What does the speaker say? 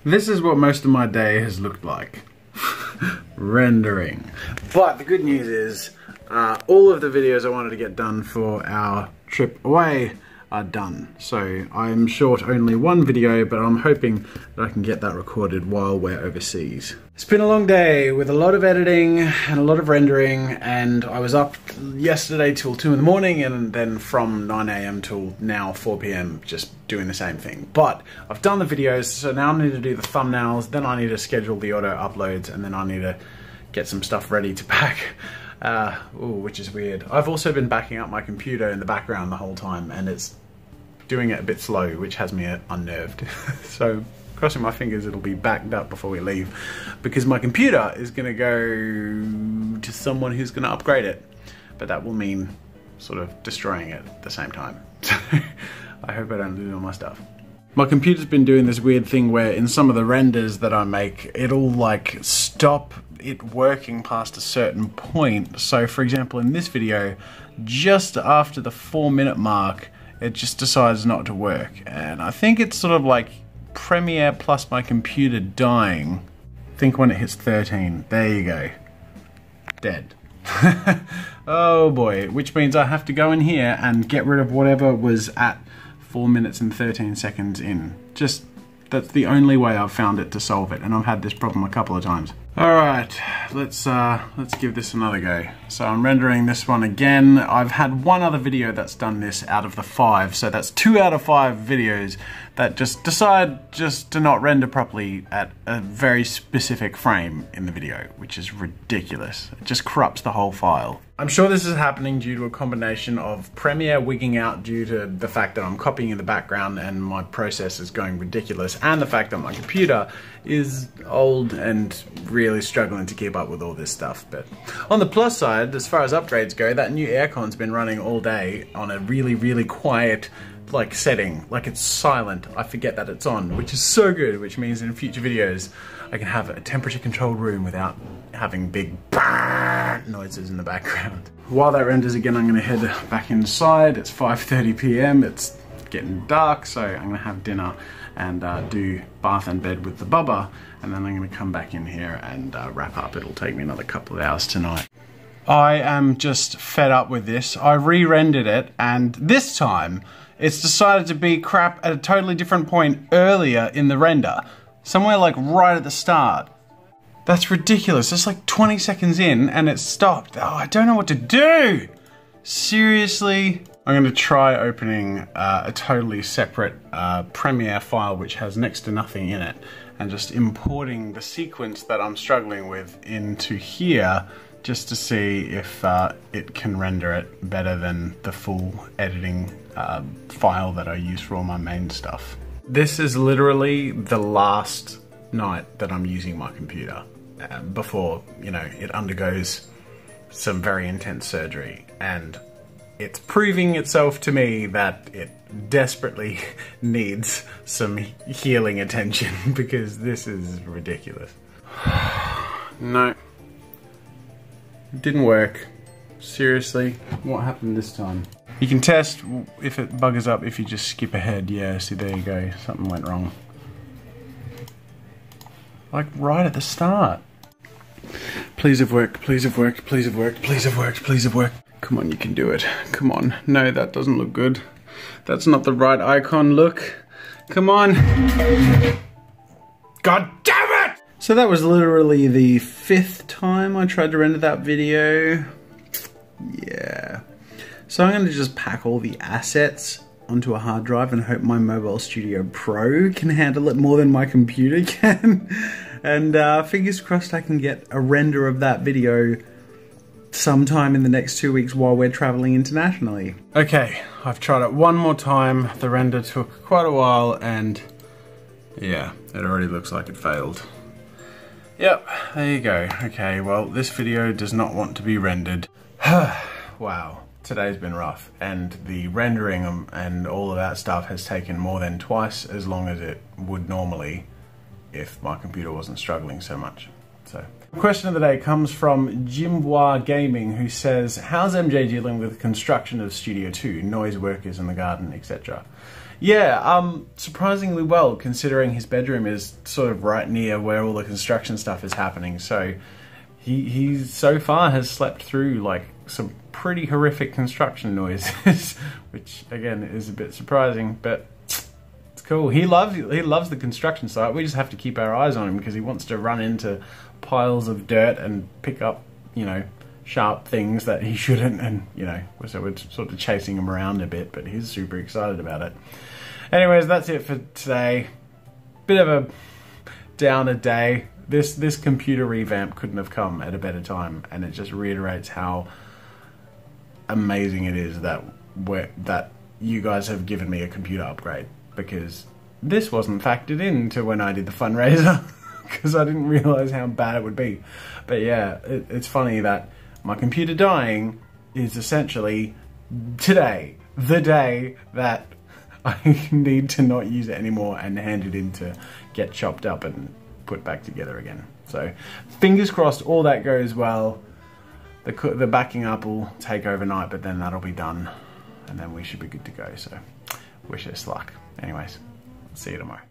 This is what most of my day has looked like. Rendering. But the good news is, all of the videos I wanted to get done for our trip away are done. So I'm short only one video, but I'm hoping that I can get that recorded while we're overseas. It's been a long day with a lot of editing and a lot of rendering, and I was up yesterday till 2 in the morning and then from 9 AM till now 4 PM just doing the same thing. But I've done the videos, so now I need to do the thumbnails, then I need to schedule the auto uploads, and then I need to get some stuff ready to pack. Which is weird. I've also been backing up my computer in the background the whole time, and it's doing it a bit slow, which has me unnerved. So crossing my fingers it'll be backed up before we leave, because my computer is gonna go to someone who's gonna upgrade it, but that will mean sort of destroying it at the same time. So I hope I don't lose all my stuff. My computer's been doing this weird thing where in some of the renders that I make, it'll like stop it working past a certain point. So for example, in this video, just after the 4-minute mark, it just decides not to work. And I think it's sort of like Premiere plus my computer dying. I think when it hits 13, there you go. Dead. Oh boy, which means I have to go in here and get rid of whatever was at 4 minutes and 13 seconds in. Just, that's the only way I've found it to solve it, and I've had this problem a couple of times. Alright, let's give this another go. So I'm rendering this one again. I've had one other video that's done this out of the 5, so that's 2 out of 5 videos that just decide just to not render properly at a very specific frame in the video, which is ridiculous. It just corrupts the whole file. I'm sure this is happening due to a combination of Premiere wigging out due to the fact that I'm copying in the background and my process is going ridiculous, and the fact that my computer is old and really struggling to keep up with all this stuff. But on the plus side, as far as upgrades go, that new aircon's been running all day on a really, really quiet like setting, like it's silent. I forget that it's on, which is so good, which means in future videos I can have a temperature controlled room without having big noises in the background. While that renders again, I'm gonna head back inside. It's 5:30 PM, it's getting dark, so I'm gonna have dinner and do bath and bed with the bubba, and then I'm gonna come back in here and wrap up. It'll take me another couple of hours tonight. I am just fed up with this. I re-rendered it, and this time it's decided to be crap at a totally different point earlier in the render. Somewhere like right at the start. That's ridiculous. It's like 20 seconds in and it stopped. Oh, I don't know what to do. Seriously? I'm gonna try opening a totally separate Premiere file which has next to nothing in it, and just importing the sequence that I'm struggling with into here just to see if it can render it better than the full editing file that I use for all my main stuff. This is literally the last night that I'm using my computer before, you know, it undergoes some very intense surgery, and it's proving itself to me that it desperately needs some healing attention because this is ridiculous. No. It didn't work. Seriously, what happened this time? You can test if it buggers up if you just skip ahead. Yeah, see, there you go. Something went wrong. Like right at the start. Please have worked, please have worked, please have worked, please have worked, please have worked. Come on, you can do it. Come on. No, that doesn't look good. That's not the right icon. Look. Come on. God damn it! So that was literally the 5th time I tried to render that video. Yeah. So I'm going to just pack all the assets onto a hard drive and hope my Mobile Studio Pro can handle it more than my computer can. And fingers crossed I can get a render of that video sometime in the next 2 weeks while we're traveling internationally. Okay, I've tried it one more time. The render took quite a while and yeah, it already looks like it failed. Yep, there you go. Okay, well, this video does not want to be rendered. Wow. Today's been rough, and the rendering and all of that stuff has taken more than twice as long as it would normally if my computer wasn't struggling so much. So, the question of the day comes from Jimbois Gaming, who says, how's MJ dealing with construction of Studio 2, noise workers in the garden, etc.? Yeah, surprisingly well, considering his bedroom is sort of right near where all the construction stuff is happening. So he so far has slept through like some pretty horrific construction noises, which again is a bit surprising, but it's cool. He loves the construction site. We just have to keep our eyes on him because he wants to run into piles of dirt and pick up, you know, sharp things that he shouldn't, and you know, so we're sort of chasing him around a bit, but he's super excited about it. Anyways, that's it for today. Bit of a downer day. This computer revamp couldn't have come at a better time, and it just reiterates how amazing it is that you guys have given me a computer upgrade, because this wasn't factored into when I did the fundraiser because I didn't realize how bad it would be. But yeah, it's funny that my computer dying is essentially today, the day that I need to not use it anymore and hand it in to get chopped up and put back together again. So fingers crossed all that goes well. The backing up will take overnight, but then that'll be done and then we should be good to go. So wish us luck. Anyways, see you tomorrow.